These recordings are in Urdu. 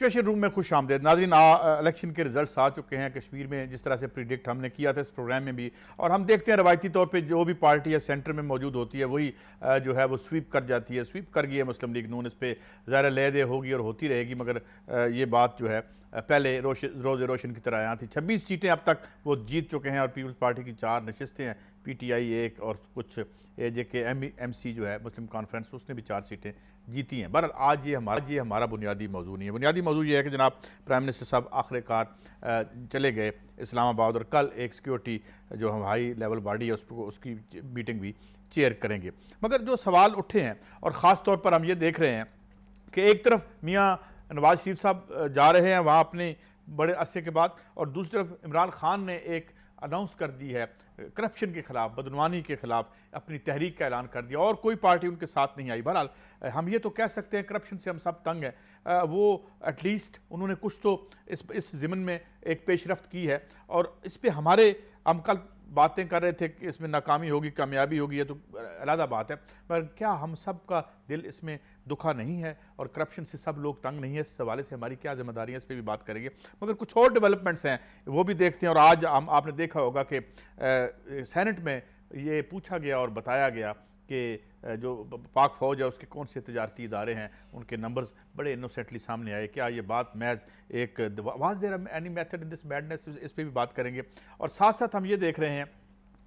سچویشن روم میں خوش آمدید ناظرین. الیکشن کے رزلٹس آ چکے ہیں کشمیر میں, جس طرح سے پریڈکٹ ہم نے کیا تھا اس پروگرام میں بھی, اور ہم دیکھتے ہیں روایتی طور پہ جو بھی پارٹی ہے سینٹر میں موجود ہوتی ہے وہی جو ہے وہ سویپ کر جاتی ہے. سویپ کر گئی ہے مسلم لیگ نون, اس پہ ظاہر لے دے ہوگی اور ہوتی رہے گی, مگر یہ بات جو ہے پہلے روز روشن کی طرح یہاں تھی. 26 سیٹیں اب تک وہ جیت چکے ہیں, اور پیپلز پارٹی کی 4 نشستیں ہیں, پی ٹی آئی 1 اور کچھ اے جے کے ایم سی جو ہے مسلم کانفرنس, اس نے بھی 4 سیٹیں جیتی ہیں. بہرحال آج یہ ہمارا بنیادی موضوع نہیں ہے. بنیادی موضوع یہ ہے کہ جناب پرائم منسٹر صاحب آخر کار چلے گئے اسلام آباد, اور کل ایک سیکیورٹی جو ہائی لیول باڈی ہے اس کی میٹنگ بھی چیئر کریں گے. مگر جو سوال اٹھے ہیں, اور خاص طور پر ہم یہ دیکھ رہے ہیں کہ ایک طرف میاں نواز شریف صاحب جا رہے ہیں وہاں اپنے بڑے عرصے کے بعد, اور دوسری طرف عمران خان نے ایک اناؤنس کر دی ہے کرپشن کے خلاف, بدعنوانی کے خلاف اپنی تحریک کا اعلان کر دیا, اور کوئی پارٹی ان کے ساتھ نہیں آئی. بہرحال ہم یہ تو کہہ سکتے ہیں کرپشن سے ہم سب تنگ ہیں, وہ ایٹ لیسٹ انہوں نے کچھ تو اس ضمن میں ایک پیش رفت کی ہے, اور اس پہ ہم کل باتیں کر رہے تھے کہ اس میں ناکامی ہوگی کامیابی ہوگی, یہ تو علیحدہ بات ہے, مگر کیا ہم سب کا دل اس میں دکھا نہیں ہے, اور کرپشن سے سب لوگ تنگ نہیں ہے؟ اس حوالے سے ہماری کیا ذمہ داری ہے, اس پہ بھی بات کریں گے. مگر کچھ اور ڈیولپمنٹس ہیں وہ بھی دیکھتے ہیں. اور آج آپ نے دیکھا ہوگا کہ سینٹ میں یہ پوچھا گیا اور بتایا گیا کہ جو پاک فوج ہے اس کے کون سے تجارتی ادارے ہیں, ان کے نمبرز بڑے انوسنٹلی سامنے آئے. کیا یہ بات محض ایک was there any method in this madness, اس پہ بھی بات کریں گے. اور ساتھ ساتھ ہم یہ دیکھ رہے ہیں,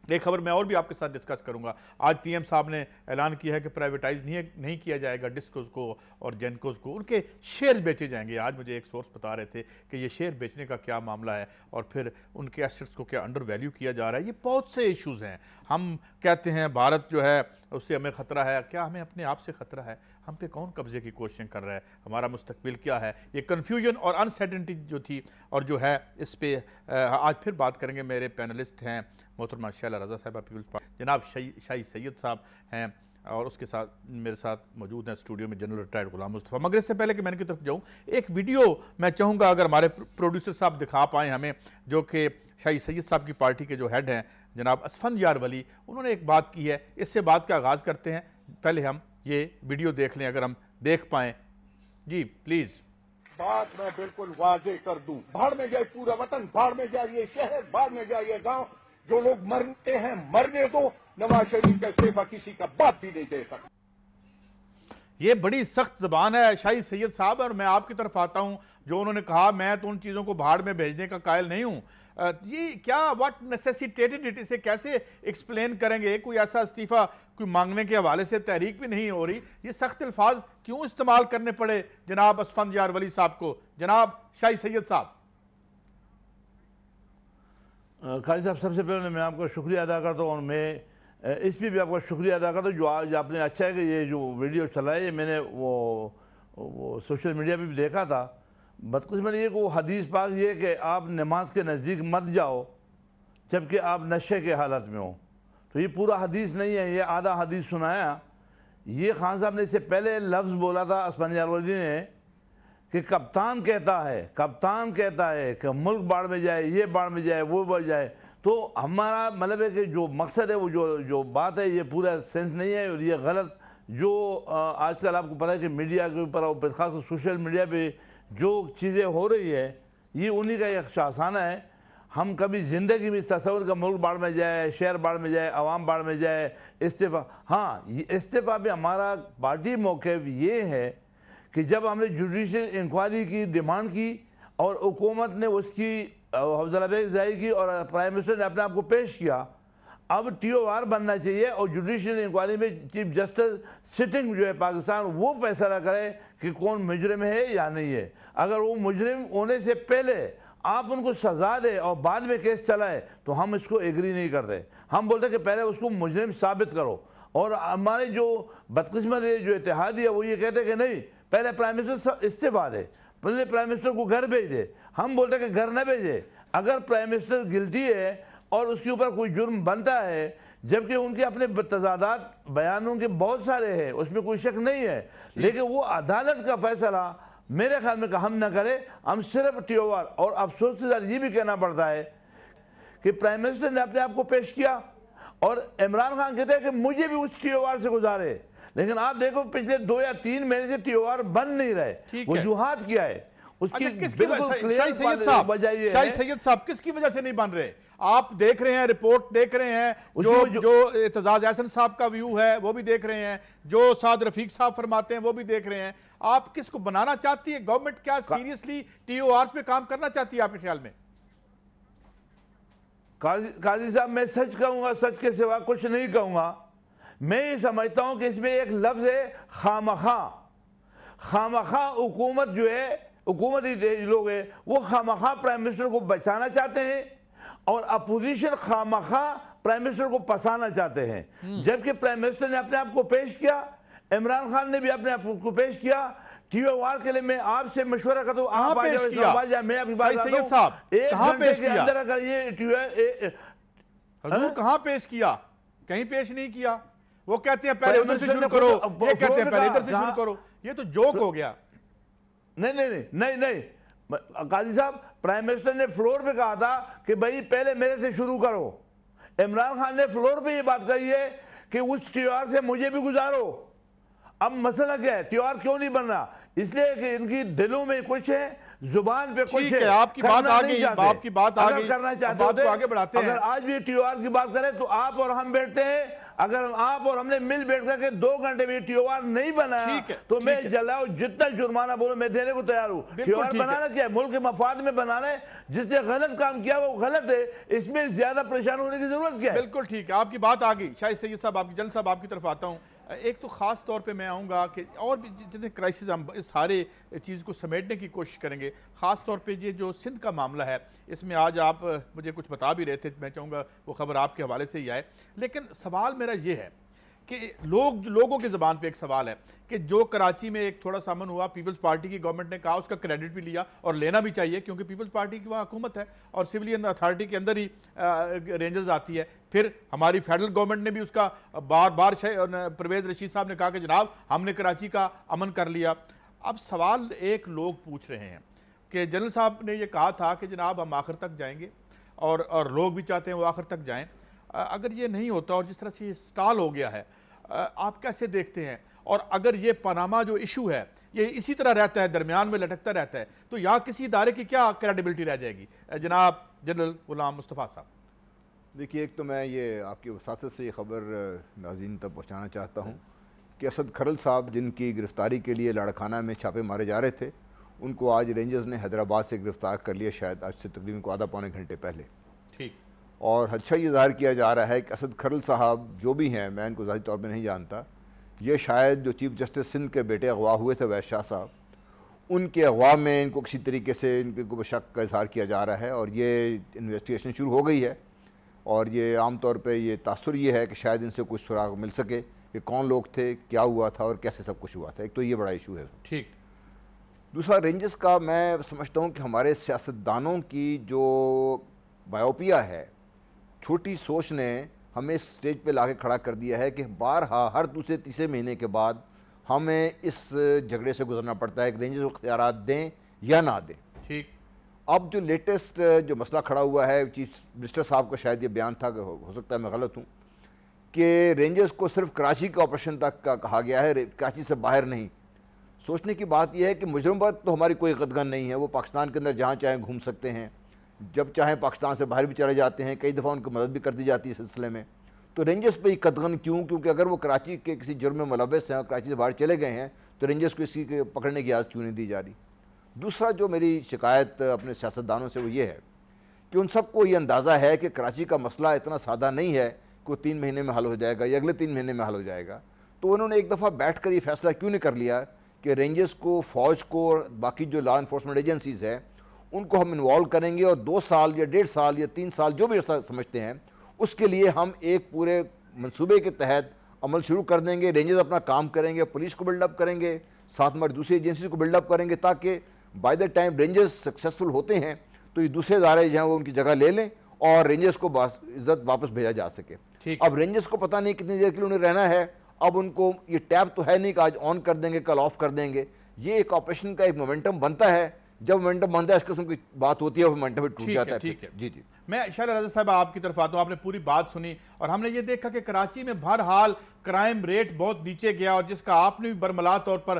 ایک خبر میں اور بھی آپ کے ساتھ ڈسکس کروں گا. آج پی ایم صاحب نے اعلان کیا ہے کہ پرائیویٹائز نہیں کیا جائے گا ڈسکوز کو اور جینکوز کو, ان کے شیئر بیچے جائیں گے. آج مجھے ایک سورس بتا رہے تھے کہ یہ شیئر بیچنے کا کیا معاملہ ہے, اور پھر ان کے ایسٹس کو کیا انڈر ویلیو کیا جا رہا ہے. یہ بہت سے ایشوز ہیں. ہم کہتے ہیں بھارت جو ہے اس سے ہمیں خطرہ ہے, کیا ہمیں اپنے آپ سے خطرہ ہے؟ ہم پہ کون قبضے کی کوششیں کر رہا ہے؟ ہمارا مستقبل کیا ہے؟ یہ کنفیوژن اور انسرٹنٹی جو تھی اور جو ہے, اس پہ آج پھر بات کریں گے. میرے پینلسٹ ہیں محترمہ شیلہ رضا صاحبہ پیپلز پارٹی, جناب شاہی سید صاحب ہیں, اور اس کے ساتھ میرے ساتھ موجود ہیں اسٹوڈیو میں جنرل ریٹائرڈ غلام مصطفیٰ. مگر اس سے پہلے کہ میں ان کی طرف جاؤں, ایک ویڈیو میں چاہوں گا اگر ہمارے پروڈیوسر صاحب دکھا پائیں ہمیں, جو کہ شاہی سید صاحب کی پارٹی کے جو ہیڈ ہیں جناب اسفندیار ولی, انہوں نے ایک بات کی ہے. اس سے بات کا آغاز کرتے ہیں. پہلے ہم یہ ویڈیو دیکھ لیں اگر ہم دیکھ پائیں. جی پلیز. بات میں بالکل واضح کر دوں, بھاڑ میں جائے پورا وطن, بھاڑ میں جائے یہ شہر, بھاڑ میں جائے یہ گاؤں. جو لوگ مرتے ہیں مرنے دو, نواز شریف کا استعفیٰ کسی کا باپ بھی نہیں دے سکتا. یہ بڑی سخت زبان ہے شاہی سید صاحب, اور میں آپ کی طرف آتا ہوں جو انہوں نے کہا میں تو ان چیزوں کو بھاڑ میں بھیجنے کا قائل نہیں ہوں. یہ کیا واٹ نیسیسیٹیٹڈ اٹ, اسے کیسے ایکسپلین کریں گے؟ کوئی ایسا استعفیٰ کوئی مانگنے کے حوالے سے تحریک بھی نہیں ہو رہی, یہ سخت الفاظ کیوں استعمال کرنے پڑے جناب اسفندیار ولی صاحب کو؟ جناب شاہی سید صاحب. قاضی صاحب, سب سے پہلے میں آپ کا شکریہ ادا کرتا ہوں, اور میں اس پہ بھی آپ کا شکریہ ادا کرتا ہوں جو آج آپ نے اچھا ہے کہ یہ جو ویڈیو چلایا ہے, میں نے وہ سوشل میڈیا پہ بھی دیکھا تھا. بدقسمت یہ کہ وہ حدیث پاک یہ کہ آپ نماز کے نزدیک مت جاؤ جبکہ آپ نشے کے حالت میں ہو, تو یہ پورا حدیث نہیں ہے, یہ آدھا حدیث سنایا. یہ خان صاحب نے اس سے پہلے لفظ بولا تھا اسفندیار ولی نے کہ کپتان کہتا ہے کہ ملک باڑ میں جائے, یہ باڑ میں جائے, وہ باڑ جائے. تو ہمارا مطلب ہے کہ جو مقصد ہے وہ جو بات ہے یہ پورا سینس نہیں ہے, اور یہ غلط جو آج کل آپ کو پتہ ہے کہ میڈیا کے اوپر خاص کر سوشل میڈیا پہ جو چیزیں ہو رہی ہے یہ انہی کا ایک شاہسانہ ہے. ہم کبھی زندگی میں اس تصور کا ملک باڑ میں جائے, شہر باڑ میں جائے, عوام باڑ میں جائے, استعفیٰ. ہاں, استعفیٰ پہ ہمارا پارٹی موقف یہ ہے کہ جب ہم نے جوڈیشل انکوائری کی ڈیمانڈ کی اور حکومت نے اس کی حوصلہ ظاہر کی اور پرائم منسٹر نے اپنے آپ کو پیش کیا, اب ٹی او آر بننا چاہیے, اور جوڈیشل انکوائری میں چیف جسٹس سٹنگ جو ہے پاکستان وہ فیصلہ کرے کہ کون مجرم ہے یا نہیں ہے. اگر وہ مجرم ہونے سے پہلے آپ ان کو سزا دے اور بعد میں کیس چلائے تو ہم اس کو ایگری نہیں کرتے. ہم بولتے کہ پہلے اس کو مجرم ثابت کرو. اور ہمارے جو بدقسمت جو اتحاد ہے وہ یہ کہتے کہ نہیں, پہلے پرائم منسٹر استعفیٰ دے, پہلے پرائم منسٹر کو گھر بھیج دے. ہم بولتے کہ گھر نہ بھیجے. اگر پرائم منسٹر گلٹی ہے اور اس کے اوپر کوئی جرم بنتا ہے, جبکہ ان کے اپنے تضادات بیانوں کے بہت سارے ہیں, اس میں کوئی شک نہیں ہے, لیکن وہ عدالت کا فیصلہ میرے خیال میں کہ ہم نہ کرے, ہم صرف ٹی او آر. اور افسوس کے ساتھ یہ بھی کہنا پڑتا ہے کہ پرائم منسٹر نے اپنے آپ کو پیش کیا, اور عمران خان کہتے ہیں کہ مجھے بھی اس ٹی او آر سے گزارے, لیکن آپ دیکھو پچھلے 2 یا 3 مہینے سے ٹی او آر بن نہیں رہے. وجوہات کیا ہے؟ اس کی اچھا، کس کی بالکل وجہ؟ clear شاہی سید صاحب، وجہ یہ شاہی ہے سید صاحب کس کی وجہ سے نہیں بن رہے؟ آپ دیکھ رہے ہیں، رپورٹ دیکھ رہے ہیں، جو اعتزاز احسن صاحب کا ویو ہے وہ بھی دیکھ رہے ہیں، جو سعد رفیق صاحب فرماتے ہیں وہ بھی دیکھ رہے ہیں. آپ کس کو بنانا چاہتی ہے؟ گورنمنٹ کیا سیریسلی ٹی او آر پہ کام کرنا چاہتی ہے آپ کے خیال میں؟ قاضی صاحب میں سچ کہوں گا، سچ کے سوا کچھ نہیں کہوں گا. میں یہ سمجھتا ہوں کہ اس میں ایک لفظ ہے خامخواہ. خامخواہ حکومت جو ہے، حکومتی لوگ ہیں وہ خامخواہ پرائم منسٹر کو بچانا چاہتے ہیں اور اپوزیشن خامخواہ پرائم منسٹر کو پسانا چاہتے ہیں. جبکہ پرائم منسٹر نے اپنے آپ کو پیش کیا، عمران خان نے بھی اپنے آپ کو پیش کیا. ٹی او آر کے لیے میں آپ سے مشورہ کرتا ہوں، آپ میں اپنی بات کہاں پیش کیا؟ اندر اگر یہ حضور کہاں پیش کیا؟ کہیں پیش نہیں کیا. وہ کہتے ہیں پہلے ادھر سے شروع کرو، یہ کہتے ہیں پہلے ادھر سے شروع کرو. یہ تو جوک ہو گیا. نہیں قاضی صاحب، پرائم منسٹر نے فلور پہ کہا تھا کہ بھائی پہلے میرے سے شروع کرو. عمران خان نے فلور پہ یہ بات کہی ہے کہ اس ٹی او آر سے مجھے بھی گزارو. اب مسئلہ کیا ہے؟ ٹی او آر کیوں نہیں بن رہا؟ اس لیے کہ ان کی دلوں میں کچھ ہے، زبان پہ کچھ ہے. آپ کی بات آ گئی، آپ کی بات آ گئی، کرنا چاہتے بات کو آگے بڑھاتے ہیں. اگر آج بھی ٹی او آر کی بات کریں تو آپ اور ہم بیٹھتے ہیں، اگر آپ اور ہم نے مل بیٹھ کر کے 2 گھنٹے میں ٹی او آر نہیں بنایا تو میں جلاؤ جتنا جرمانہ بولو میں دینے کو تیار ہوں. ٹی او آر بنانا کیا ہے؟ ملک کے مفاد میں بنانا ہے. جس نے غلط کام کیا وہ غلط ہے، اس میں زیادہ پریشان ہونے کی ضرورت کیا ہے؟ بالکل ٹھیک ہے، آپ کی بات آ گئی. شاہد سید صاحب، آپ کی جنرل صاحب آپ کی طرف آتا ہوں. ایک تو خاص طور پہ میں آؤں گا کہ اور بھی جتنے کرائسس ہم اس سارے چیز کو سمیٹنے کی کوشش کریں گے. خاص طور پہ یہ جو سندھ کا معاملہ ہے، اس میں آج آپ مجھے کچھ بتا بھی رہے تھے، میں چاہوں گا وہ خبر آپ کے حوالے سے ہی آئے. لیکن سوال میرا یہ ہے کہ لوگوں کی زبان پہ ایک سوال ہے کہ جو کراچی میں ایک تھوڑا سا امن ہوا، پیپلز پارٹی کی گورنمنٹ نے کہا، اس کا کریڈٹ بھی لیا اور لینا بھی چاہیے کیونکہ پیپلز پارٹی کی وہاں حکومت ہے اور سویلین اتھارٹی کے اندر ہی رینجرز آتی ہے. پھر ہماری فیڈرل گورنمنٹ نے بھی اس کا بار پرویز رشید صاحب نے کہا کہ جناب ہم نے کراچی کا امن کر لیا. اب سوال ایک لوگ پوچھ رہے ہیں کہ جنرل صاحب نے یہ کہا تھا کہ جناب ہم آخر تک جائیں گے اور لوگ بھی چاہتے ہیں وہ آخر تک جائیں. اگر یہ نہیں ہوتا اور جس طرح سے یہ سٹال ہو گیا ہے، آپ کیسے دیکھتے ہیں؟ اور اگر یہ پاناما جو ایشو ہے یہ اسی طرح رہتا ہے، درمیان میں لٹکتا رہتا ہے، تو یہاں کسی ادارے کی کیا کریڈیبلٹی رہ جائے گی؟ جناب جنرل غلام مصطفیٰ صاحب. دیکھیے، ایک تو میں یہ آپ کی وساطت سے یہ خبر ناظرین تک پہنچانا چاہتا ہوں کہ اسد کھرل صاحب جن کی گرفتاری کے لیے لاڑکانہ میں چھاپے مارے جا رہے تھے، ان کو آج رینجرز نے حیدرآباد سے گرفتار کر لیا، شاید آج سے تقریباً کو آدھا پونے گھنٹے پہلے. ٹھیک. اور اچھا یہ ظاہر کیا جا رہا ہے کہ اسد کھرل صاحب جو بھی ہیں، میں ان کو ذاتی طور پہ نہیں جانتا، یہ شاید جو چیف جسٹس سندھ کے بیٹے اغوا ہوئے تھے ویس شاہ صاحب، ان کے اغوا میں ان کو کسی طریقے سے ان کو شک کا اظہار کیا جا رہا ہے اور یہ انویسٹیگیشن شروع ہو گئی ہے. اور یہ عام طور پہ یہ تاثر یہ ہے کہ شاید ان سے کچھ سراغ مل سکے کہ کون لوگ تھے، کیا ہوا تھا اور کیسے سب کچھ ہوا تھا. ایک تو یہ بڑا ایشو ہے. ٹھیک. دوسرا، رینجرز کا میں سمجھتا ہوں کہ ہمارے سیاستدانوں کی جو بایوپیا ہے، چھوٹی سوچ نے ہمیں اس سٹیج پہ لا کے کھڑا کر دیا ہے کہ بارہا ہر دوسرے تیسرے مہینے کے بعد ہمیں اس جھگڑے سے گزرنا پڑتا ہے کہ رینجرز کو اختیارات دیں یا نہ دیں. ٹھیک. اب جو لیٹسٹ جو مسئلہ کھڑا ہوا ہے، چیف منسٹر صاحب کا شاید یہ بیان تھا، کہ ہو سکتا ہے میں غلط ہوں، کہ رینجرز کو صرف کراچی کا آپریشن تک کا کہا گیا ہے، کراچی سے باہر نہیں. سوچنے کی بات یہ ہے کہ مجرم پر تو ہماری کوئی قدغن نہیں ہے، وہ پاکستان کے اندر جہاں چاہیں گھوم سکتے ہیں، جب چاہیں پاکستان سے باہر بھی چلے جاتے ہیں، کئی دفعہ ان کو مدد بھی کر دی جاتی ہے اس سلسلے میں. تو رینجرز پہ یہ قدغن کیوں؟ کیونکہ اگر وہ کراچی کے کسی جرم میں ملوث ہیں اور کراچی سے باہر چلے گئے ہیں تو رینجرز کو اسی کے پکڑنے کی اجازت کیوں نہیں دی جا رہی؟ دوسرا جو میری شکایت اپنے سیاستدانوں سے وہ یہ ہے کہ ان سب کو یہ اندازہ ہے کہ کراچی کا مسئلہ اتنا سادہ نہیں ہے کہ وہ 3 مہینے میں حل ہو جائے گا یا اگلے 3 مہینے میں حل ہو جائے گا. تو انہوں نے ایک دفعہ بیٹھ کر یہ فیصلہ کیوں نہیں کر لیا کہ رینجرز کو، فوج کو اور باقی جو لا انفورسمنٹ ایجنسیز ہیں ان کو ہم انوالو کریں گے اور 2 سال یا 1.5 سال یا 3 سال جو بھی ایسا سمجھتے ہیں اس کے لیے ہم ایک پورے منصوبے کے تحت عمل شروع کر دیں گے. رینجرز اپنا کام کریں گے، پولیس کو بلڈ اپ کریں گے، ساتھ میں دوسری ایجنسیز کو بلڈ اپ کریں گے تاکہ by the time rangers successful ہوتے ہیں تو یہ دوسرے ادارے جو ہیں وہ ان کی جگہ لے لیں اور رینجرز کو عزت واپس بھیجا جا سکے. اب رینجرز کو پتہ نہیں کتنی دیر کے لیے انہیں رہنا ہے. اب ان کو یہ ٹیب تو ہے نہیں کہ آج آن کر دیں گے کل آف کر دیں گے. یہ ایک آپریشن کا ایک مومنٹم بنتا ہے، جب مومنٹم بنتا ہے اس قسم کی بات ہوتی ہے وہ مومنٹم بھی ٹوٹ جاتا ہے. ٹھیک ہے. جی میں شاہد رضا صاحب آپ کی طرف آتا ہوں. آپ نے پوری بات سنی اور ہم نے یہ دیکھا کہ کراچی میں بہرحال کرائم ریٹ بہت نیچے گیا اور جس کا آپ نے بھی برملا طور پر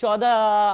14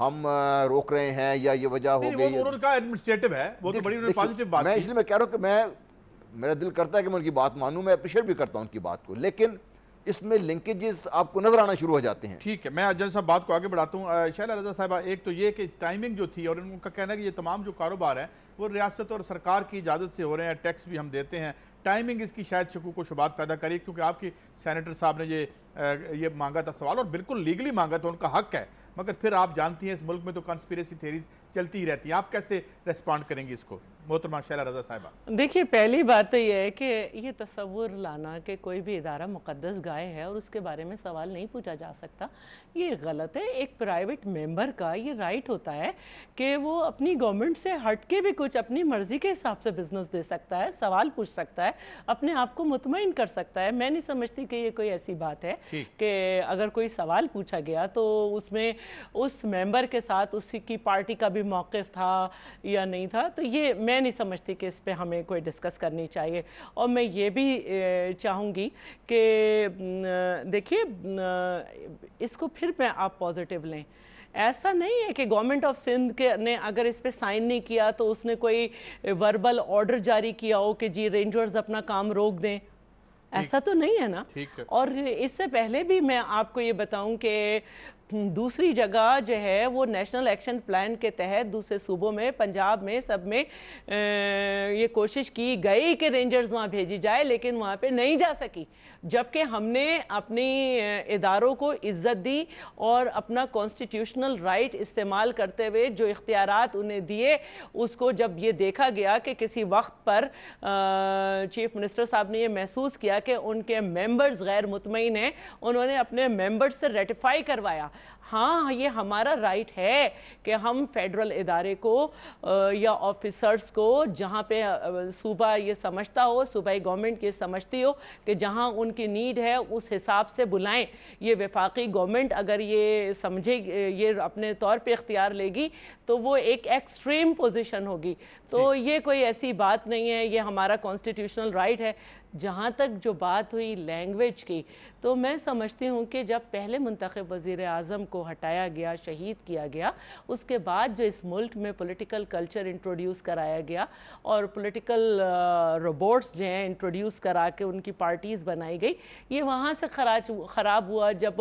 ہم روک رہے ہیں یا یہ وجہ ہو نہیں، گئی. وہ انہوں نے کہا ایڈمنسٹریٹو ہے، وہ تو بڑی انہوں نے پازیٹیو بات میں کی. اس لیے میں کہہ رہا ہوں کہ میرا دل کرتا ہے کہ میں ان کی بات مانوں، میں اپریشیٹ بھی کرتا ہوں ان کی بات کو، لیکن اس میں لنکیجز آپ کو نظر آنا شروع ہو جاتے ہیں. ٹھیک ہے، میں جن صاحب بات کو آگے بڑھاتا ہوں. شیلا رضا صاحبہ، ایک تو یہ کہ ٹائمنگ جو تھی، اور ان کا کہنا ہے کہ یہ تمام جو کاروبار ہیں وہ ریاست اور سرکار کی اجازت سے ہو رہے ہیں، ٹیکس بھی ہم دیتے ہیں، ٹائمنگ اس کی شاید شکوک و شبہات پیدا کری، کیونکہ آپ کی سینیٹر صاحب نے یہ مانگا تھا سوال، اور بالکل لیگلی مانگا تھا، ان کا حق ہے، مگر پھر آپ جانتی ہیں اس ملک میں تو کنسپیریسی تھیریز چلتی ہی رہتی ہیں. آپ کیسے ریسپونڈ کریں گی اس کو محترمہ شیلا رضا صاحبہ؟ دیکھیے، پہلی بات تو یہ ہے کہ یہ تصور لانا کہ کوئی بھی ادارہ مقدس گائے ہے اور اس کے بارے میں سوال نہیں پوچھا جا سکتا، یہ غلط ہے. ایک پرائیویٹ ممبر کا یہ رائٹ ہوتا ہے کہ وہ اپنی گورنمنٹ سے ہٹ کے بھی کچھ اپنی مرضی کے حساب سے بزنس دے سکتا ہے، سوال پوچھ سکتا ہے، اپنے آپ کو مطمئن کر سکتا ہے. میں نہیں سمجھتی کہ یہ کوئی ایسی بات ہے کہ اگر کوئی سوال پوچھا گیا تو اس میں اس ممبر کے ساتھ اس کی پارٹی کا بھی موقف تھا یا نہیں تھا. تو یہ میں نہیں سمجھتی کہ اس پہ ہمیں کوئی ڈسکس کرنی چاہیے. اور میں یہ بھی چاہوں گی کہ دیکھیے، اس کو پھر میں آپ پازیٹیو لیں. ایسا نہیں ہے کہ گورنمنٹ آف سندھ نے اگر اس پہ سائن نہیں کیا تو اس نے کوئی وربل آرڈر جاری کیا ہو کہ جی رینجرز اپنا کام روک دیں. ایسا تو نہیں ہے نا. اور اس سے پہلے بھی میں آپ کو یہ بتاؤں کہ دوسری جگہ جو ہے وہ نیشنل ایکشن پلان کے تحت دوسرے صوبوں میں، پنجاب میں، سب میں یہ کوشش کی گئی کہ رینجرز وہاں بھیجی جائے، لیکن وہاں پہ نہیں جا سکی. جبکہ ہم نے اپنی اداروں کو عزت دی اور اپنا کانسٹیٹیوشنل رائٹ استعمال کرتے ہوئے جو اختیارات انہیں دیے، اس کو جب یہ دیکھا گیا کہ کسی وقت پر چیف منسٹر صاحب نے یہ محسوس کیا کہ ان کے ممبرز غیر مطمئن ہیں، انہوں نے اپنے ممبرز سے ریٹیفائی کروایا. ہاں، یہ ہمارا رائٹ ہے کہ ہم فیڈرل ادارے کو یا آفیسرز کو جہاں پہ صوبہ یہ سمجھتا ہو، صوبائی گورنمنٹ یہ سمجھتی ہو کہ جہاں ان کی نیڈ ہے اس حساب سے بلائیں. یہ وفاقی گورنمنٹ اگر یہ سمجھے، یہ اپنے طور پہ اختیار لے گی تو وہ ایک ایکسٹریم پوزیشن ہوگی. تو یہ کوئی ایسی بات نہیں ہے، یہ ہمارا کانسٹیٹیوشنل رائٹ ہے. جہاں تک جو بات ہوئی لینگویج کی، تو میں سمجھتی ہوں کہ جب پہلے منتخب وزیر اعظم کو ہٹایا گیا، شہید کیا گیا، اس کے بعد جو اس ملک میں پولیٹیکل کلچر انٹروڈیوس کرایا گیا اور پولیٹیکل روبوٹس جو ہیں انٹروڈیوس کرا کے ان کی پارٹیز بنائی گئی، یہ وہاں سے خراب ہوا جب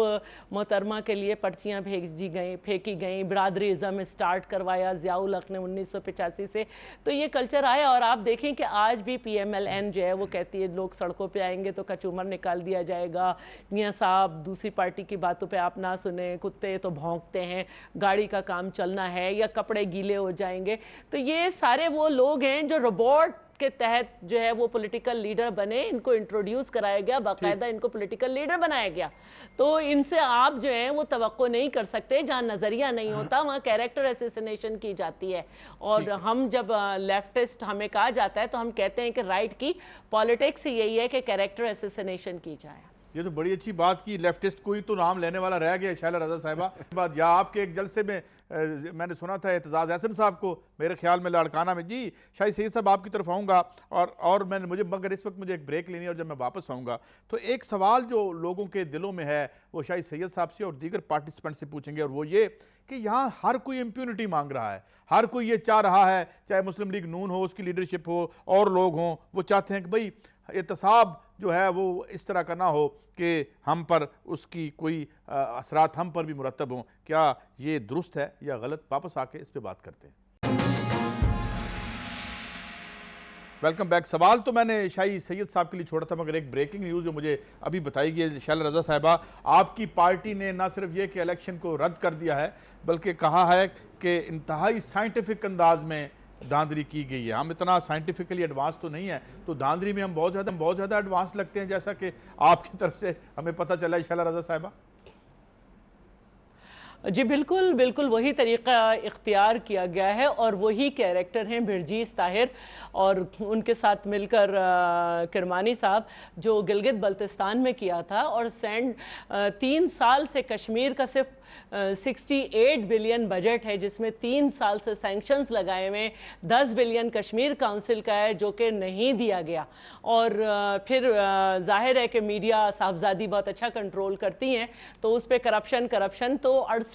محترمہ کے لیے پرچیاں پھینکی گئیں، برادری ازم اسٹارٹ کروایا ضیاء الحق نے 1985 سے. تو یہ کلچر آیا، اور آپ دیکھیں کہ آج بھی پی ایم ایل این جو ہے وہ کہتی ہے لوگ سڑکوں پہ آئیں گے تو کچومر نکال دیا جائے گا، میاں صاحب دوسری پارٹی کی باتوں پہ آپ نہ سنیں، کتے تو بھونکتے ہیں، گاڑی کا کام چلنا ہے یا کپڑے گیلے ہو جائیں گے. تو یہ سارے وہ لوگ ہیں جو روبوٹ کے تحت جو ہے وہ پولیٹیکل لیڈر بنے، ان کو انٹروڈیوس کرایا گیا، باقاعدہ ان کو پولیٹیکل لیڈر بنایا گیا. تو ان سے آپ جو ہیں وہ توقع نہیں کر سکتے. جہاں نظریہ نہیں ہوتا وہاں کیریکٹر اسیسینیشن کی جاتی ہے. اور ہم جب لیفٹسٹ ہمیں کہا جاتا ہے تو ہم کہتے ہیں کہ رائٹ کی پالیٹکس یہی ہے کہ کیریکٹر اسیسینیشن کی جائے. یہ تو بڑی اچھی بات کی، لیفٹسٹ کوئی تو نام لینے والا رہ گیا شیلا رضا صاحبہ. یا آپ کے ایک جلسے میں میں نے سنا تھا اعتزاز احسن صاحب کو، میرے خیال میں لاڑکانہ میں. جی شاہد سید صاحب آپ کی طرف آؤں گا، اور مگر اس وقت مجھے ایک بریک لینی ہے، اور جب میں واپس آؤں گا تو ایک سوال جو لوگوں کے دلوں میں ہے وہ شاہد سید صاحب سے اور دیگر پارٹیسپنٹ سے پوچھیں گے، اور وہ یہ کہ یہاں ہر کوئی امپیونٹی مانگ رہا ہے، ہر کوئی یہ چاہ رہا ہے، چاہے مسلم لیگ نون ہو، اس کی لیڈرشپ ہو، اور لوگ ہوں، وہ چاہتے ہیں کہ بھئی احتساب جو ہے وہ اس طرح کا نہ ہو کہ ہم پر اس کی کوئی اثرات ہم پر بھی مرتب ہوں. کیا یہ درست ہے یا غلط؟ واپس آ کے اس پہ بات کرتے ہیں. Welcome back. سوال تو میں نے شاہی سید صاحب کے لیے چھوڑا تھا، مگر ایک بریکنگ نیوز جو مجھے ابھی بتائی گئی ہے شیلا رضا صاحبہ، آپ کی پارٹی نے نہ صرف یہ کہ الیکشن کو رد کر دیا ہے، بلکہ کہا ہے کہ انتہائی سائنٹیفک انداز میں دھاندلی کی گئی ہے. ہم اتنا سائنٹیفکلی ایڈوانس تو نہیں ہے، تو دھاندلی میں ہم بہت زیادہ ایڈوانس لگتے ہیں، جیسا کہ آپ کی طرف سے ہمیں پتہ چلا ہے شیلا رضا صاحبہ. جی بالکل وہی طریقہ اختیار کیا گیا ہے، اور وہی کیریکٹر ہیں برجیس طاہر اور ان کے ساتھ مل کر کرمانی صاحب، جو گلگت بلتستان میں کیا تھا. اور 3 سال سے کشمیر کا صرف 68 بلین بجٹ ہے، جس میں 3 سال سے سینکشنز لگائے ہوئے، 10 بلین کشمیر کاؤنسل کا ہے جو کہ نہیں دیا گیا. اور پھر ظاہر ہے کہ میڈیا صاحبزادی بہت اچھا کنٹرول کرتی ہیں، تو اس پہ کرپشن تو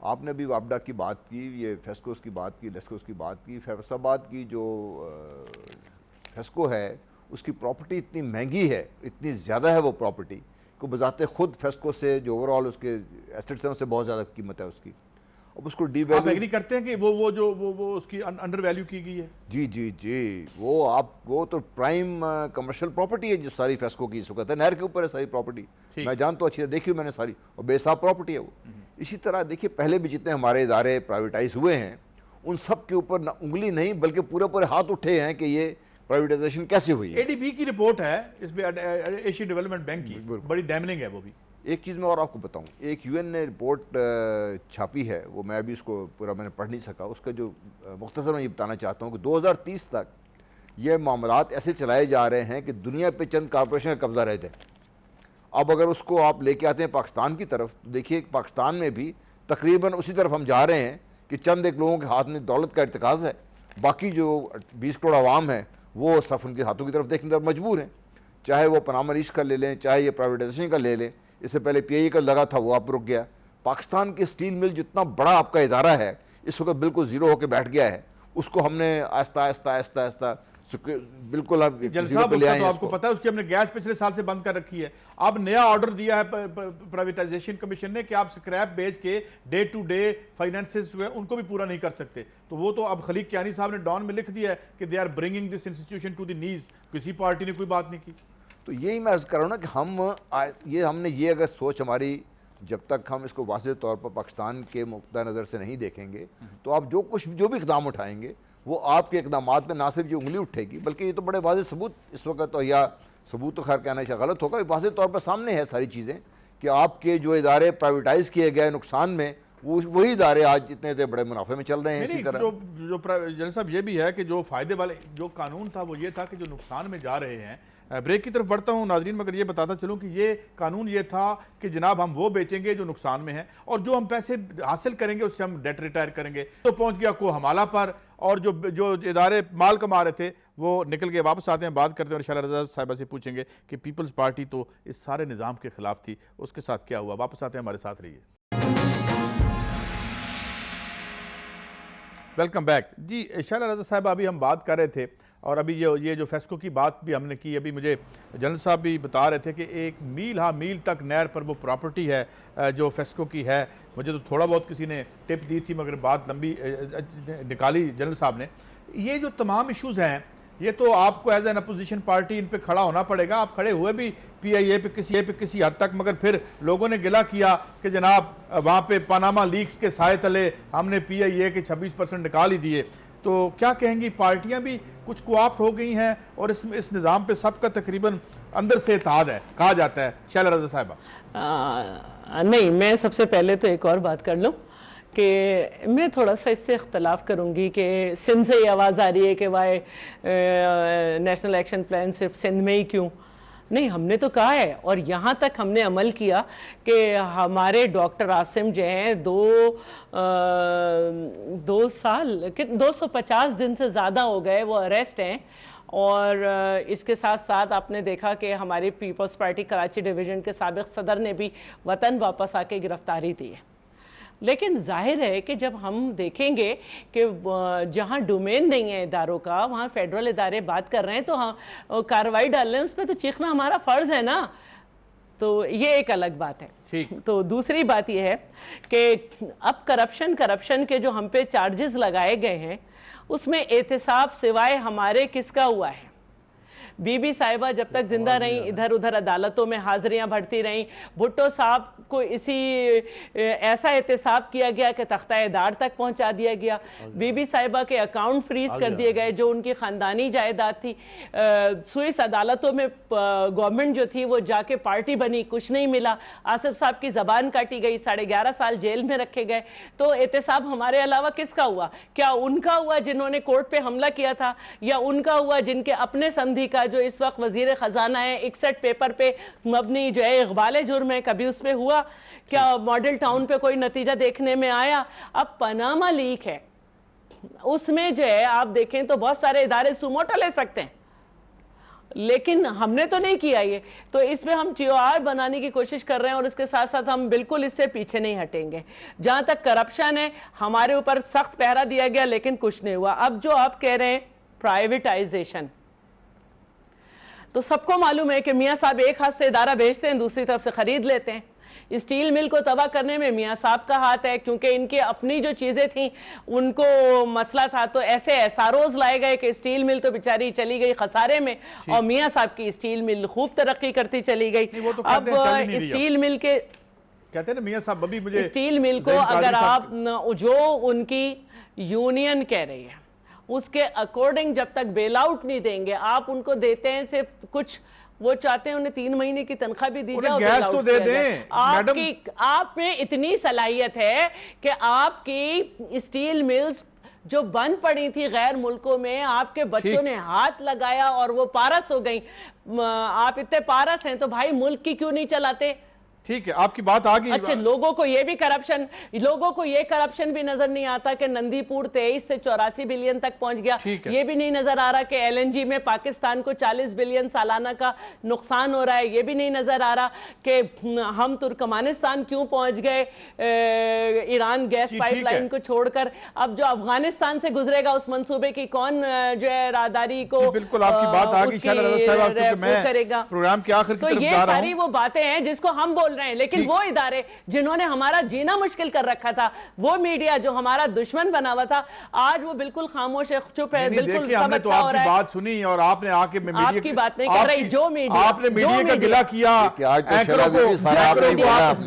آپ نے بھی واپڈا کی بات کی, یہ فیسکوز کی بات کی, لیسکوز کی بات کی. فیصل آباد کی جو فیسکو ہے اس کی پراپرٹی اتنی مہنگی ہے, اتنی زیادہ ہے وہ پراپرٹی کہ بذات خود فیسکو سے جو اوور آل اس کے ایسٹیٹس ہیں اس سے بہت زیادہ قیمت ہے اس کی. اب اس کو ڈی آپ ویلیو, ایگری کرتے ہیں کہ وہ اس کی انڈر ویلیو کی گئی ہے؟ جی وہ تو پرائم کمرشل پراپرٹی ہے جو ساری فیسکو کی اس وقت ہے, نہر کے اوپر ہے ساری پراپرٹی. میں جانتا ہوں, اچھی دیکھی میں نے ساری, اور بے حساب پراپرٹی ہے وہ. اسی طرح دیکھیے پہلے بھی جتنے ہمارے ادارے پرائیویٹائز ہوئے ہیں ان سب کے اوپر نہ انگلی نہیں بلکہ پورے ہاتھ اٹھے ہیں کہ یہ پرائیویٹائزیشن کیسے ہوئی ہے. اے ڈی بی کی رپورٹ ہے اس میں, ایشین ڈیولپمنٹ بینک کی, بڑی ڈیمننگ ہے وہ بھی. ایک چیز میں اور آپ کو بتاؤں, ایک یو این نے رپورٹ چھاپی ہے, وہ میں ابھی اس کو پورا میں نے پڑھ نہیں سکا, اس کا جو مختصر میں یہ بتانا چاہتا ہوں کہ 2030 تک یہ معاملات ایسے چلائے جا رہے ہیں کہ دنیا پہ چند کارپوریشن کا قبضہ رہ جائے. اب اگر اس کو آپ لے کے آتے ہیں پاکستان کی طرف, تو دیکھیے پاکستان میں بھی تقریباً اسی طرف ہم جا رہے ہیں کہ چند ایک لوگوں کے ہاتھ میں دولت کا ارتکاز ہے, باقی جو 20 کروڑ عوام ہے وہ صرف ان کے ہاتھوں کی طرف دیکھنے پر مجبور ہیں. چاہے وہ پاناما لیز کا لے لیں, چاہے یہ پرائیویٹائزیشن کا لے لیں. اس سے پہلے پی آئی اے کا لگا تھا, وہ اب رک گیا. پاکستان کے اسٹیل مل جتنا بڑا آپ کا ادارہ ہے اس وقت بالکل زیرو ہو کے بیٹھ گیا ہے, اس کو ہم نے آہستہ بالکل جلسہ پہ لے آئے ہیں. آپ کو پتا ہے اس کی ہم نے گیس پچھلے سال سے بند کر رکھی ہے. اب نیا آرڈر دیا ہے پرائیویٹائزیشن کمیشن نے کہ آپ سکریپ بیچ کے ڈے ٹو ڈے فائنینسز ہوئے ان کو بھی پورا نہیں کر سکتے. تو وہ تو اب خلیق کیانی صاحب نے ڈان میں لکھ دیا ہے کہ they are bringing this institution to the knees. کسی پارٹی نے کوئی بات نہیں کی. تو یہی میں عرض کر رہا ہوں نا کہ ہم نے یہ اگر سوچ ہماری, جب تک ہم اس کو واضح طور پر پاکستان کے نقطہ نظر سے نہیں دیکھیں گے تو آپ جو بھی اقدام اٹھائیں گے وہ آپ کے اقدامات میں نہ صرف یہ انگلی اٹھے گی بلکہ یہ تو بڑے واضح ثبوت اس وقت, یا ثبوت تو خیر کہنا شاید غلط ہوگا, واضح طور پر سامنے ہے ساری چیزیں کہ آپ کے جو ادارے پرائیویٹائز کیے گئے نقصان میں, وہی ادارے آج اتنے بڑے منافع میں چل رہے ہیں. اسی طرح جو جنرل صاحب یہ بھی ہے کہ جو فائدے والے جو قانون تھا وہ یہ تھا کہ جو نقصان میں جا رہے ہیں. بریک کی طرف بڑھتا ہوں ناظرین, مگر یہ بتاتا چلوں کہ یہ قانون یہ تھا کہ جناب ہم وہ بیچیں گے جو نقصان میں ہیں, اور جو ہم پیسے حاصل کریں گے اس سے ہم ڈیٹ ریٹائر کریں گے. تو پہنچ گیا کو حمالہ پر, اور جو ادارے مال کما رہے تھے وہ نکل کے واپس آتے ہیں. بات کرتے ہیں اور شیلا رضا صاحبہ سے پوچھیں گے کہ پیپلز پارٹی تو اس سارے نظام کے خلاف تھی, اس کے ساتھ کیا ہوا. واپس آتے ہیں, ہمارے ساتھ رہیے. Welcome back. جی شیلا رضا صاحبہ, ابھی ہم بات کر رہے تھے اور ابھی یہ جو فیسکو کی بات بھی ہم نے کی, ابھی مجھے جنرل صاحب بھی بتا رہے تھے کہ 1 میل تک نہر پر وہ پراپرٹی ہے جو فیسکو کی ہے. مجھے تو تھوڑا بہت کسی نے ٹپ دی تھی مگر بات لمبی نکالی جنرل صاحب نے. یہ جو تمام ایشوز ہیں یہ تو آپ کو ایز این اپوزیشن پارٹی ان پہ کھڑا ہونا پڑے گا. آپ کھڑے ہوئے بھی پی آئی اے پہ کسی حد تک, مگر پھر لوگوں نے گلہ کیا کہ جناب وہاں پہ پاناما لیکس کے سائے تلے ہم نے پی آئی اے کے 26% نکال ہی دیے. تو کیا کہیں گی, پارٹیاں بھی کچھ کوآپٹ ہو گئی ہیں اور اس نظام پہ سب کا تقریباً اندر سے اتحاد ہے کہا جاتا ہے. شیلا رضا صاحبہ. نہیں, میں سب سے پہلے تو ایک اور بات کر لوں کہ میں تھوڑا سا اس سے اختلاف کروں گی کہ سندھ سے یہ آواز آ رہی ہے کہ وائی نیشنل ایکشن پلان صرف سندھ میں ہی کیوں. نہیں, ہم نے تو کہا ہے اور یہاں تک ہم نے عمل کیا کہ ہمارے ڈاکٹر عاصم جو ہیں 250 دن سے زیادہ ہو گئے وہ اریسٹ ہیں. اور اس کے ساتھ ساتھ آپ نے دیکھا کہ ہماری پیپلز پارٹی کراچی ڈویژن کے سابق صدر نے بھی وطن واپس آ کے گرفتاری دی ہے. لیکن ظاہر ہے کہ جب ہم دیکھیں گے کہ جہاں ڈومین نہیں ہے اداروں کا وہاں فیڈرل ادارے بات کر رہے ہیں تو کارروائی ڈال رہے ہیں, اس پہ تو چیخنا ہمارا فرض ہے نا. تو یہ ایک الگ بات ہے. تو دوسری بات یہ ہے کہ اب کرپشن کے جو ہم پہ چارجز لگائے گئے ہیں اس میں احتساب سوائے ہمارے کس کا ہوا ہے. بی بی صاحبہ جب تک زندہ رہیں ادھر ادھر عدالتوں میں حاضریاں بڑھتی رہیں. بھٹو صاحب کو اسی ایسا احتساب کیا گیا کہ تختہ ادار تک پہنچا دیا گیا. بی بی صاحبہ کے اکاؤنٹ فریز کر دیے گئے جو ان کی خاندانی جائیداد تھی. سوئس عدالتوں میں گورنمنٹ جو تھی وہ جا کے پارٹی بنی, کچھ نہیں ملا. آصف صاحب کی زبان کاٹی گئی, 11.5 سال جیل میں رکھے گئے. تو احتساب ہمارے علاوہ کس کا ہوا؟ کیا ان کا ہوا جنہوں نے کورٹ پہ حملہ کیا تھا, یا ان کا ہوا جن کے اپنے سندھی کا جو اس وقت وزیر خزانہ ہے 61 پیپر پہ مبنی جو ہے اقبال جرم ہے, کبھی اس پہ ہوا؟ کیا ماڈل ٹاؤن پہ کوئی نتیجہ دیکھنے میں آیا؟ اب پاناما لیک ہے, اس میں جو ہے آپ دیکھیں تو بہت سارے ادارے سوموٹو لے سکتے ہیں. لیکن ہم نے تو نہیں کیا یہ. تو اس میں ہم TOR بنانے کی کوشش کر رہے ہیں اور اس کے ساتھ ساتھ ہم بالکل اس سے پیچھے نہیں ہٹیں گے. جہاں تک کرپشن ہے ہمارے اوپر سخت پہرا دیا گیا لیکن کچھ نہیں ہوا. اب جو آپ کہہ رہے ہیں پرائیویٹائزیشن, تو سب کو معلوم ہے کہ میاں صاحب ایک ہاتھ سے ادارہ بیچتے ہیں, دوسری طرف سے خرید لیتے ہیں. اسٹیل مل کو تباہ کرنے میں میاں صاحب کا ہاتھ ہے, کیونکہ ان کے اپنی جو چیزیں تھیں ان کو مسئلہ تھا, تو ایسے SROs لائے گئے کہ اسٹیل مل تو بیچاری چلی گئی خسارے میں, اور میاں صاحب کی اسٹیل مل خوب ترقی کرتی چلی گئی. اب اسٹیل مل کے کہتے ہیں نا میاں صاحب ابھی مجھے اسٹیل مل کو اگر آپ جو ان کی یونین کہہ رہی ہے اس کے اکارڈنگ جب تک بیل آؤٹ نہیں دیں گے, آپ ان کو دیتے ہیں صرف کچھ, وہ چاہتے ہیں انہیں 3 مہینے کی تنخواہ بھی دی جائے اور گیس تو دے دیں. آپ میں اتنی صلاحیت ہے کہ آپ کی اسٹیل ملز جو بند پڑی تھی غیر ملکوں میں, آپ کے بچوں نے ہاتھ لگایا اور وہ پارس ہو گئیں. آپ اتنے پارس ہیں تو بھائی ملک کی کیوں نہیں چلاتے؟ ٹھیک ہے, آپ کی بات آ گئی. اچھا, لوگوں کو یہ کرپشن بھی نظر نہیں آتا کہ نندی پور 23 سے 84 بلین تک پہنچ گیا. یہ بھی نہیں نظر آ رہا کہ LNG میں پاکستان کو 40 بلین سالانہ کا نقصان ہو رہا ہے. یہ بھی نہیں نظر آ رہا کہ ہم ترکمانستان کیوں پہنچ گئے ایران گیس پائپ لائن کو چھوڑ کر. اب جو افغانستان سے گزرے گا اس منصوبے کی کون جو ہے راہداری کو بالکل آپ کی بات آ گئی کرے گا. پروگرام کے آخر کی تو یہ ساری وہ باتیں ہیں جس کو ہم بول رہے ہیں, لیکن وہ ادارے جنہوں نے ہمارا جینا مشکل کر رکھا تھا, وہ میڈیا جو ہمارا دشمن بنا ہوا تھا, آج وہ بالکل خاموش ہے, چپ ہے, بالکل سب اچھا ہو رہا ہے. بات سنی اور آپ نے آ کے آپ کی بات نہیں کر رہی, جو میڈیا آپ نے میڈیا کا گلہ کیا,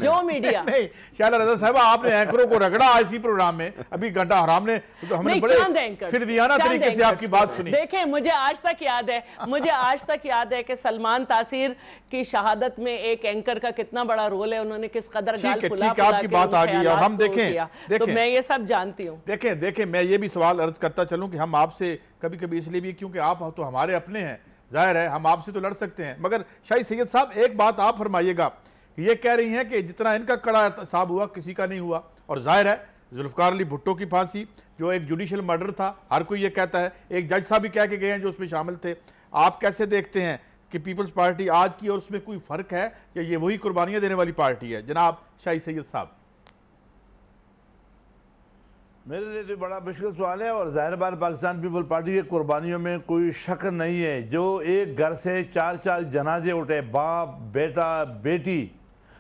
جو میڈیا نہیں شائلہ رضا صاحبہ آپ نے اینکروں کو رگڑا اسی پروگرام میں ابھی گھنٹہ حرام نے, ہم نے بڑے فدویانہ طریقے سے آپ کی بات سنی. دیکھیں مجھے آج تک یاد ہے کہ سلمان تاثیر کی شہادت میں ایک اینکر کا کتنا بڑا رول ہے, انہوں نے کس قدر گال پھلا آپ کی بات آ گئی. اور ہم دیکھیں تو میں یہ سب جانتی ہوں. دیکھیں میں یہ بھی سوال عرض کرتا چلوں کہ ہم آپ سے کبھی کبھی اس لیے بھی, کیونکہ آپ تو ہمارے اپنے ہیں, ظاہر ہے ہم آپ سے تو لڑ سکتے ہیں, مگر شاہی سید صاحب ایک بات آپ فرمائیے گا, یہ کہہ رہی ہیں کہ جتنا ان کا کڑا احتساب ہوا کسی کا نہیں ہوا, اور ظاہر ہے ذوالفقار علی بھٹو کی پھانسی جو ایک جوڈیشل مرڈر تھا, ہر کوئی یہ کہتا ہے, ایک جج صاحب بھی کہہ کے گئے ہیں جو اس میں شامل تھے. آپ کیسے دیکھتے ہیں کہ پیپلز پارٹی آج کی اور اس میں کوئی فرق ہے یا یہ وہی قربانیاں دینے والی پارٹی ہے جناب شاہی سید صاحب؟ میرے لیے تو بڑا مشکل سوال ہے, اور ظاہر بات پاکستان پیپل پارٹی کی قربانیوں میں کوئی شک نہیں ہے. جو ایک گھر سے 4 جنازے اٹھے, باپ, بیٹا, بیٹی,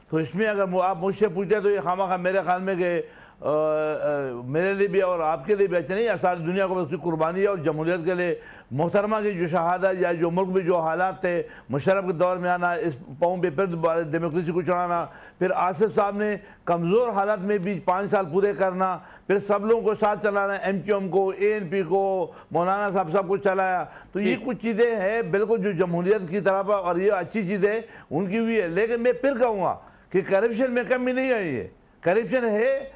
تو اس میں اگر آپ مجھ سے پوچھیں تو یہ خواہ میرے خیال میں کہ میرے لیے بھی اور آپ کے لیے بھی اچھا نہیں ہے, ساری دنیا کو اس کی قربانی ہے. اور جمہوریت کے لیے محترمہ کی جو شہادت یا جو ملک میں جو حالات تھے, مشرف کے دور میں آنا, اس پاؤں پہ پھر ڈیموکریسی کو چڑھانا, پھر آصف صاحب نے کمزور حالات میں بھی 5 سال پورے کرنا, پھر سب لوگوں کو ساتھ چلانا, MQM کو, ANP کو, مولانا صاحب سب کچھ چلایا. تو یہ کچھ چیزیں ہیں بالکل جو جمہوریت کی طرف, اور یہ اچھی چیزیں ان کی ہوئی ہے. لیکن میں پھر کہوں گا کہ کرپشن میں کمی نہیں آئی ہے, کرپشن ہے,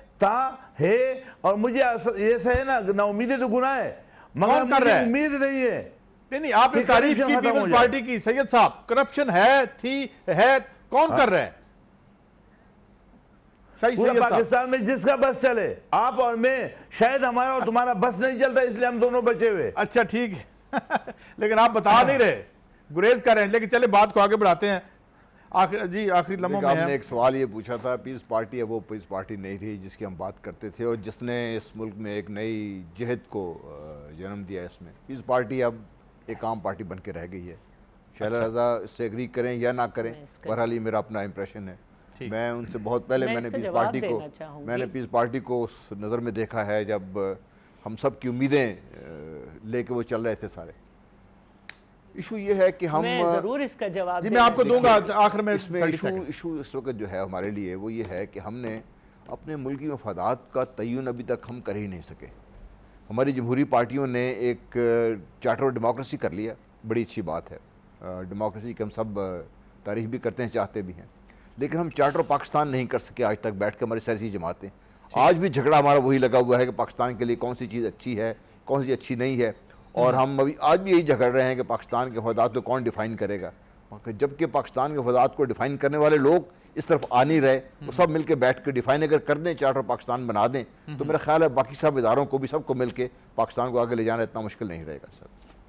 اور مجھے ایسا ہے نا امیدیں تو گناہ ہے, مگر مجھے امید نہیں ہے. نہیں آپ نے تعریف کی پیپلز پارٹی کی, سید صاحب کرپشن ہے کون کر رہے ہیں؟ پورا پاکستان میں جس کا بس چلے, آپ اور میں, شاید ہمارا اور تمہارا بس نہیں چلتا اس لیے ہم دونوں بچے ہوئے. اچھا ٹھیک ہے, لیکن آپ بتا نہیں رہے, گریز کر رہے ہیں, لیکن چلے بات کو آگے بڑھاتے ہیں. آخری لمحوں میں آپ نے ایک سوال یہ پوچھا تھا, پیس پارٹی ہے وہ پیس پارٹی نہیں رہی جس کی ہم بات کرتے تھے, اور جس نے اس ملک میں ایک نئی جہد کو جنم دیا. اس میں پیس پارٹی اب ایک عام پارٹی بن کے رہ گئی ہے. شائلہ رضا اس سے ایگری کریں یا نہ کریں, بہرحال یہ میرا اپنا امپریشن ہے. میں ان سے بہت پہلے میں نے پیس پارٹی کو اس نظر میں دیکھا ہے جب ہم سب کی امیدیں لے کے وہ چل رہے تھے سارے. ایشو یہ ہے کہ ہم ضرور اس کا جواب میں آپ کو دوں گا آخر میں. ایشو اس وقت جو ہے ہمارے لیے وہ یہ ہے کہ ہم نے اپنے ملکی مفادات کا تعین ابھی تک ہم کر ہی نہیں سکے. ہماری جمہوری پارٹیوں نے ایک چارٹر ڈیموکریسی کر لیا, بڑی اچھی بات ہے, ڈیموکریسی کی ہم سب تعریف بھی کرتے ہیں, چاہتے بھی ہیں, لیکن ہم چارٹر پاکستان نہیں کر سکے آج تک بیٹھ کے. ہماری سیاسی جماعتیں آج بھی جھگڑا ہمارا وہی لگا ہوا ہے کہ پاکستان کے لیے کون سی چیز اچھی ہے, کون سی اچھی نہیں ہے, اور ہم آج بھی یہی جھگڑ رہے ہیں کہ پاکستان کے مفادات کو کون ڈیفائن کرے گا. جبکہ پاکستان کے مفادات کو ڈیفائن کرنے والے لوگ اس طرف آ نہیں رہے, وہ سب مل کے بیٹھ کے ڈیفائن اگر کر دیں, چارٹر پاکستان بنا دیں, تو میرا خیال ہے باقی سب اداروں کو بھی سب کو مل کے پاکستان کو آگے لے جانا اتنا مشکل نہیں رہے گا. سر